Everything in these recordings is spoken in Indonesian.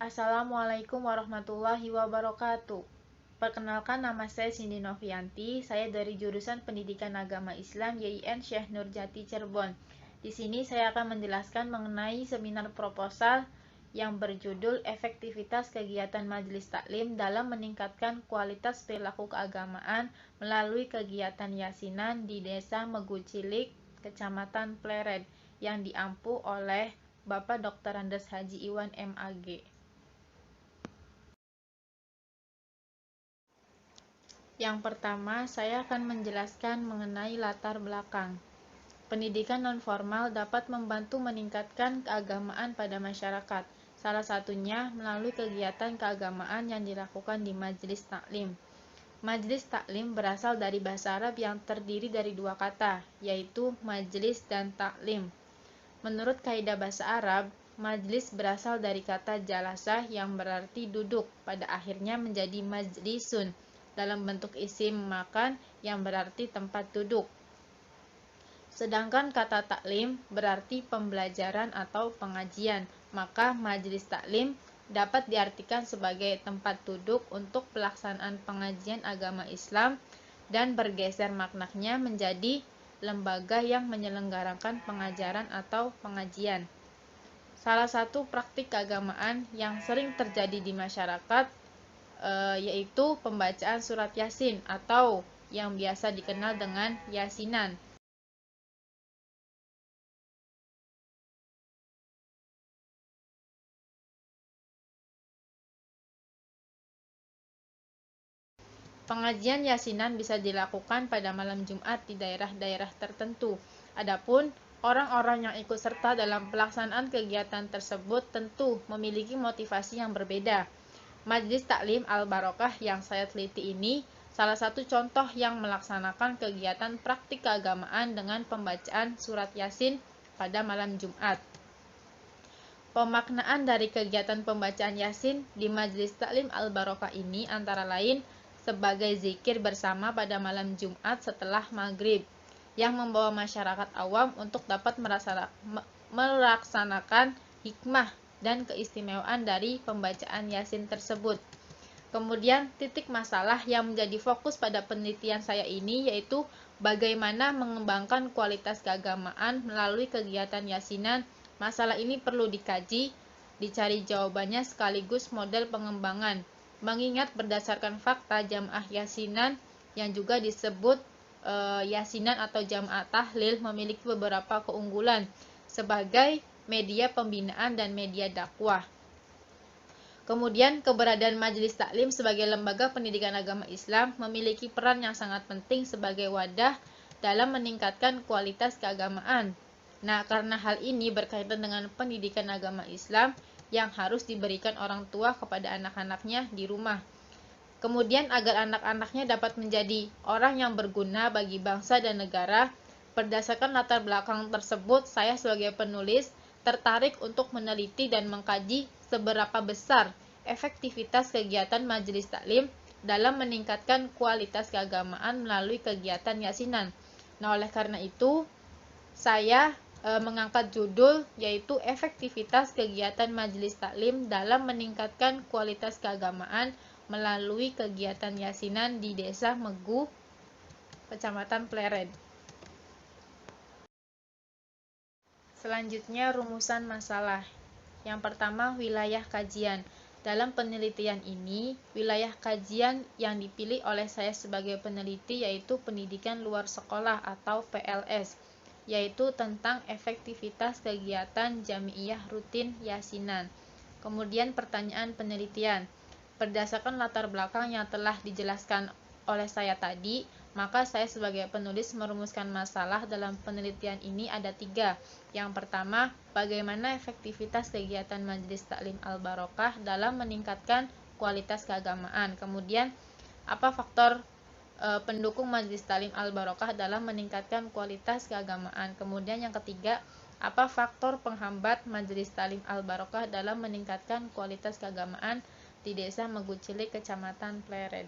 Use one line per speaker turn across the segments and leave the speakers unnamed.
Assalamualaikum warahmatullahi wabarakatuh. Perkenalkan, nama saya Cindy Novianti. Saya dari jurusan Pendidikan Agama Islam YIN Syekh Nurjati Cirebon. Di sini saya akan menjelaskan mengenai seminar proposal yang berjudul Efektivitas Kegiatan Majelis Taklim dalam Meningkatkan Kualitas Perilaku Keagamaan melalui Kegiatan Yasinan di Desa Megucilik, Kecamatan Pleret, yang diampu oleh Bapak Dr. Andes Haji Iwan MAG. Yang pertama, saya akan menjelaskan mengenai latar belakang. Pendidikan nonformal dapat membantu meningkatkan keagamaan pada masyarakat, salah satunya melalui kegiatan keagamaan yang dilakukan di majelis taklim. Majelis taklim berasal dari bahasa Arab yang terdiri dari dua kata, yaitu majelis dan taklim. Menurut kaidah bahasa Arab, majlis berasal dari kata jalasah yang berarti duduk, pada akhirnya menjadi majlisun dalam bentuk isim makan yang berarti tempat duduk. Sedangkan kata taklim berarti pembelajaran atau pengajian, maka majelis taklim dapat diartikan sebagai tempat duduk untuk pelaksanaan pengajian agama Islam dan bergeser maknanya menjadi lembaga yang menyelenggarakan pengajaran atau pengajian. Salah satu praktik keagamaan yang sering terjadi di masyarakat yaitu pembacaan surat Yasin atau yang biasa dikenal dengan Yasinan. Pengajian Yasinan bisa dilakukan pada malam Jumat di daerah-daerah tertentu. Adapun orang-orang yang ikut serta dalam pelaksanaan kegiatan tersebut tentu memiliki motivasi yang berbeda. Majelis Taklim Al-Barokah yang saya teliti ini salah satu contoh yang melaksanakan kegiatan praktik keagamaan dengan pembacaan surat Yasin pada malam Jumat. Pemaknaan dari kegiatan pembacaan Yasin di Majelis Taklim Al-Barokah ini antara lain sebagai zikir bersama pada malam Jumat setelah maghrib, yang membawa masyarakat awam untuk dapat melaksanakan hikmah dan keistimewaan dari pembacaan Yasin tersebut. Kemudian titik masalah yang menjadi fokus pada penelitian saya ini yaitu bagaimana mengembangkan kualitas keagamaan melalui kegiatan Yasinan. Masalah ini perlu dikaji, dicari jawabannya sekaligus model pengembangan, mengingat berdasarkan fakta jamaah Yasinan yang juga disebut Yasinan atau jamaah tahlil memiliki beberapa keunggulan sebagai media pembinaan dan media dakwah. Kemudian keberadaan Majelis Taklim sebagai lembaga pendidikan agama Islam memiliki peran yang sangat penting sebagai wadah dalam meningkatkan kualitas keagamaan. Nah, karena hal ini berkaitan dengan pendidikan agama Islam yang harus diberikan orang tua kepada anak-anaknya di rumah. Kemudian agar anak-anaknya dapat menjadi orang yang berguna bagi bangsa dan negara, berdasarkan latar belakang tersebut, saya sebagai penulis tertarik untuk meneliti dan mengkaji seberapa besar efektivitas kegiatan majelis taklim dalam meningkatkan kualitas keagamaan melalui kegiatan Yasinan. Nah, oleh karena itu, saya mengangkat judul yaitu efektivitas kegiatan majelis taklim dalam meningkatkan kualitas keagamaan melalui kegiatan Yasinan di Desa Megu, Kecamatan Pleret. Selanjutnya, rumusan masalah. Yang pertama, wilayah kajian. Dalam penelitian ini, wilayah kajian yang dipilih oleh saya sebagai peneliti yaitu pendidikan luar sekolah atau PLS, yaitu tentang efektivitas kegiatan jamiiyah rutin Yasinan. Kemudian pertanyaan penelitian. Berdasarkan latar belakang yang telah dijelaskan oleh saya tadi, maka saya sebagai penulis merumuskan masalah dalam penelitian ini ada 3. Yang pertama, bagaimana efektivitas kegiatan Majelis Taklim Al-Barokah dalam meningkatkan kualitas keagamaan. Kemudian, apa faktor pendukung Majelis Taklim Al-Barokah dalam meningkatkan kualitas keagamaan. Kemudian yang ketiga, apa faktor penghambat Majelis Taklim Al-Barokah dalam meningkatkan kualitas keagamaan di Desa Megucilik, Kecamatan Pleret.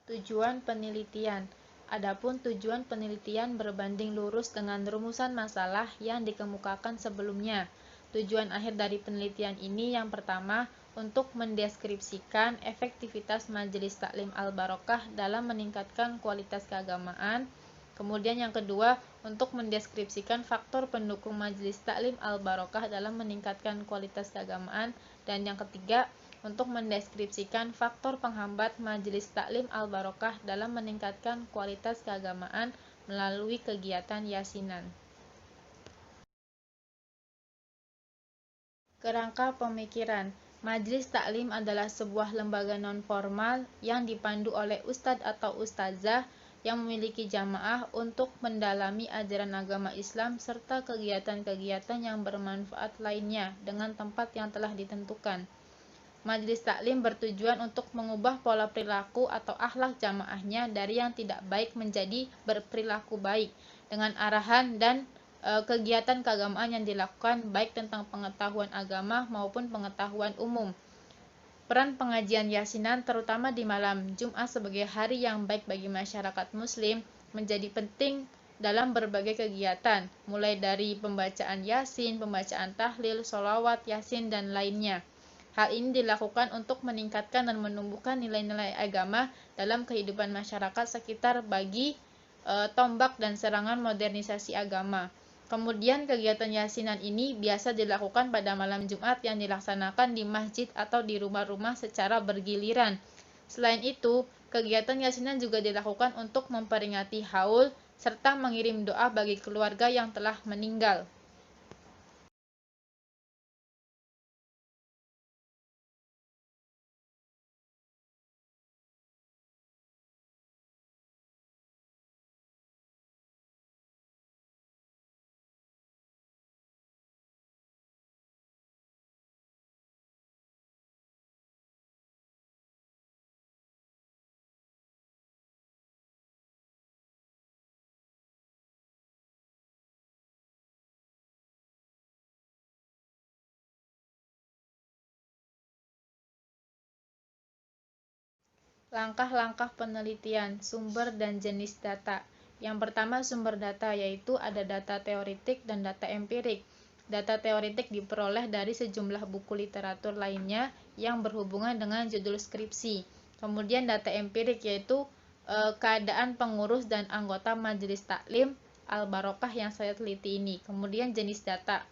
Tujuan penelitian. Adapun tujuan penelitian berbanding lurus dengan rumusan masalah yang dikemukakan sebelumnya. Tujuan akhir dari penelitian ini yang pertama, untuk mendeskripsikan efektivitas Majelis Taklim Al-Barokah dalam meningkatkan kualitas keagamaan. Kemudian yang kedua, untuk mendeskripsikan faktor pendukung Majelis Taklim Al-Barokah dalam meningkatkan kualitas keagamaan. Dan yang ketiga, untuk mendeskripsikan faktor penghambat Majelis Taklim Al-Barokah dalam meningkatkan kualitas keagamaan melalui kegiatan yasinan. Kerangka pemikiran. Majelis Taklim adalah sebuah lembaga non-formal yang dipandu oleh ustadz atau ustazah yang memiliki jamaah untuk mendalami ajaran agama Islam serta kegiatan-kegiatan yang bermanfaat lainnya dengan tempat yang telah ditentukan. Majelis Taklim bertujuan untuk mengubah pola perilaku atau akhlak jamaahnya dari yang tidak baik menjadi berperilaku baik dengan arahan dan kegiatan keagamaan yang dilakukan baik tentang pengetahuan agama maupun pengetahuan umum. Peran pengajian yasinan terutama di malam Jumat sebagai hari yang baik bagi masyarakat muslim menjadi penting dalam berbagai kegiatan, mulai dari pembacaan yasin, pembacaan tahlil, sholawat, yasin, dan lainnya. Hal ini dilakukan untuk meningkatkan dan menumbuhkan nilai-nilai agama dalam kehidupan masyarakat sekitar bagi tombak dan serangan modernisasi agama. Kemudian kegiatan yasinan ini biasa dilakukan pada malam Jumat yang dilaksanakan di masjid atau di rumah-rumah secara bergiliran. Selain itu, kegiatan yasinan juga dilakukan untuk memperingati haul serta mengirim doa bagi keluarga yang telah meninggal. Langkah-langkah penelitian, sumber dan jenis data. Yang pertama, sumber data, yaitu ada data teoretik dan data empirik. Data teoretik diperoleh dari sejumlah buku literatur lainnya yang berhubungan dengan judul skripsi. Kemudian data empirik yaitu keadaan pengurus dan anggota Majelis Taklim Al-Barokah yang saya teliti ini. Kemudian jenis data.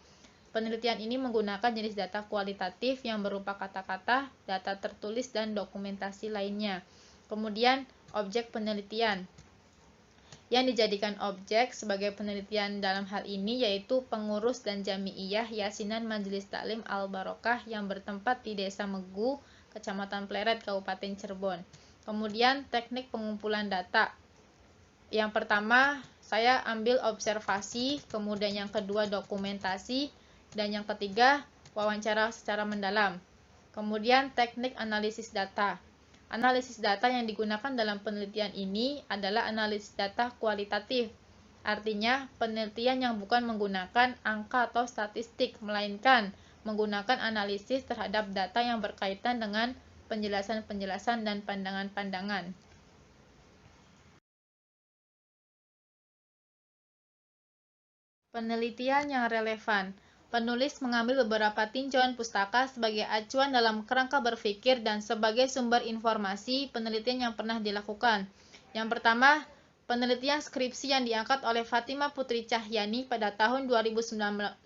Penelitian ini menggunakan jenis data kualitatif yang berupa kata-kata, data tertulis, dan dokumentasi lainnya. Kemudian, objek penelitian. Yang dijadikan objek sebagai penelitian dalam hal ini yaitu pengurus dan jamiiyah Yasinan Majelis Taklim Al-Barokah yang bertempat di Desa Megu, Kecamatan Pleret, Kabupaten Cirebon. Kemudian, teknik pengumpulan data. Yang pertama, saya ambil observasi, kemudian yang kedua dokumentasi, dan yang ketiga, wawancara secara mendalam. Kemudian, teknik analisis data. Analisis data yang digunakan dalam penelitian ini adalah analisis data kualitatif. Artinya, penelitian yang bukan menggunakan angka atau statistik, melainkan menggunakan analisis terhadap data yang berkaitan dengan penjelasan-penjelasan dan pandangan-pandangan. Penelitian yang relevan. Penulis mengambil beberapa tinjauan pustaka sebagai acuan dalam kerangka berpikir dan sebagai sumber informasi penelitian yang pernah dilakukan. Yang pertama, penelitian skripsi yang diangkat oleh Fatimah Putri Cahyani pada tahun 2019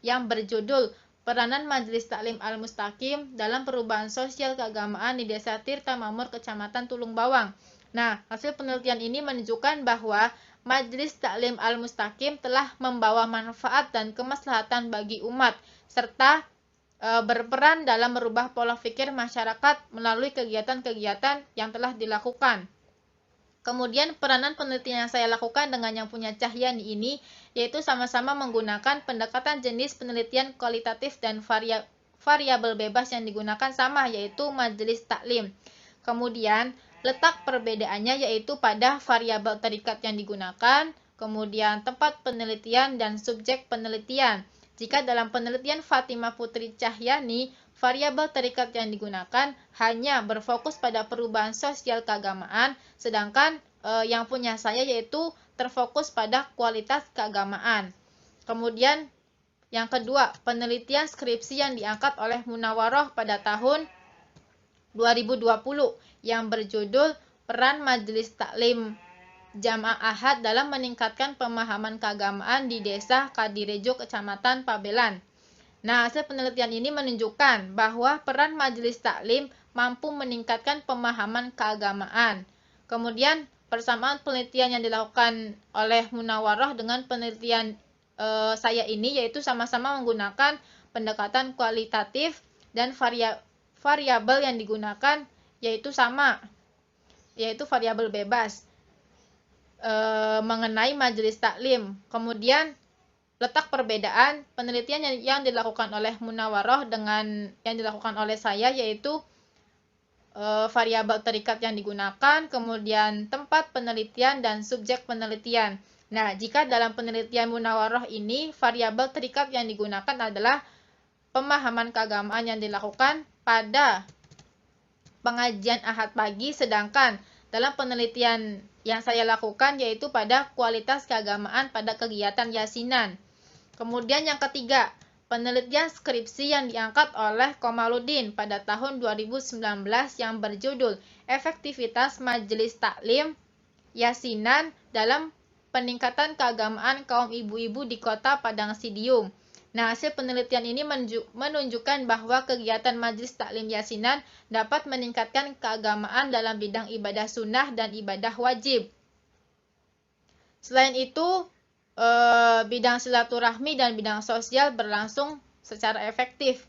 yang berjudul Peranan Majelis Taklim Al-Mustaqim dalam Perubahan Sosial Keagamaan di Desa Tirta Mamur, Kecamatan Tulung Bawang. Nah, hasil penelitian ini menunjukkan bahwa Majelis Taklim Al-Mustaqim telah membawa manfaat dan kemaslahatan bagi umat, serta berperan dalam merubah pola pikir masyarakat melalui kegiatan-kegiatan yang telah dilakukan. Kemudian peranan penelitian yang saya lakukan dengan yang punya Cahyani ini, yaitu sama-sama menggunakan pendekatan jenis penelitian kualitatif dan variabel bebas yang digunakan sama, yaitu Majelis Taklim. Kemudian, letak perbedaannya yaitu pada variabel terikat yang digunakan, kemudian tempat penelitian dan subjek penelitian. Jika dalam penelitian Fatimah Putri Cahyani, variabel terikat yang digunakan hanya berfokus pada perubahan sosial keagamaan, sedangkan yang punya saya yaitu terfokus pada kualitas keagamaan. Kemudian Yang kedua, penelitian skripsi yang diangkat oleh Munawaroh pada tahun 2020 yang berjudul Peran Majelis Taklim Jamaah Ahad dalam meningkatkan pemahaman keagamaan di Desa Kadirejo, Kecamatan Pabelan. Nah, hasil penelitian ini menunjukkan bahwa peran majelis taklim mampu meningkatkan pemahaman keagamaan. Kemudian, persamaan penelitian yang dilakukan oleh Munawaroh dengan penelitian saya ini yaitu sama-sama menggunakan pendekatan kualitatif dan variabel yang digunakan yaitu sama, yaitu variabel bebas mengenai majelis taklim. Kemudian letak perbedaan penelitian yang dilakukan oleh Munawaroh dengan yang dilakukan oleh saya yaitu variabel terikat yang digunakan, kemudian tempat penelitian dan subjek penelitian. Nah, jika dalam penelitian Munawaroh ini variabel terikat yang digunakan adalah pemahaman keagamaan yang dilakukan pada pengajian Ahad pagi, sedangkan dalam penelitian yang saya lakukan yaitu pada kualitas keagamaan pada kegiatan yasinan. Kemudian yang ketiga, penelitian skripsi yang diangkat oleh Komaludin pada tahun 2019 yang berjudul Efektivitas Majelis Taklim Yasinan dalam Peningkatan Keagamaan Kaum Ibu-ibu di Kota Padang Sidium. Nah, hasil penelitian ini menunjukkan bahwa kegiatan majelis taklim yasinan dapat meningkatkan keagamaan dalam bidang ibadah sunnah dan ibadah wajib. Selain itu, bidang silaturahmi dan bidang sosial berlangsung secara efektif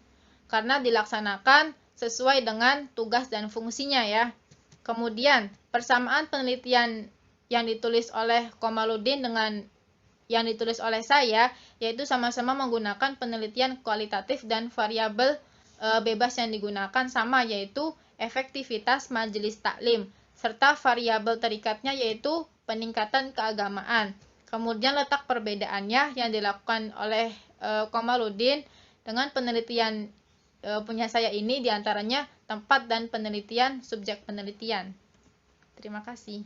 karena dilaksanakan sesuai dengan tugas dan fungsinya ya. Kemudian, persamaan penelitian yang ditulis oleh Komaludin dengan yang ditulis oleh saya yaitu sama-sama menggunakan penelitian kualitatif dan variabel bebas yang digunakan sama yaitu efektivitas majelis taklim serta variabel terikatnya yaitu peningkatan keagamaan. Kemudian letak perbedaannya yang dilakukan oleh Komaludin dengan penelitian punya saya ini diantaranya tempat dan penelitian subjek penelitian. Terima kasih.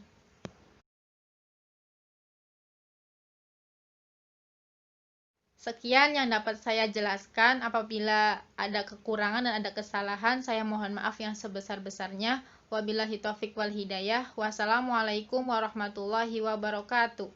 Sekian yang dapat saya jelaskan. Apabila ada kekurangan dan ada kesalahan, saya mohon maaf yang sebesar-besarnya. Wabillahi taufiq wal hidayah. Wassalamualaikum warahmatullahi wabarakatuh.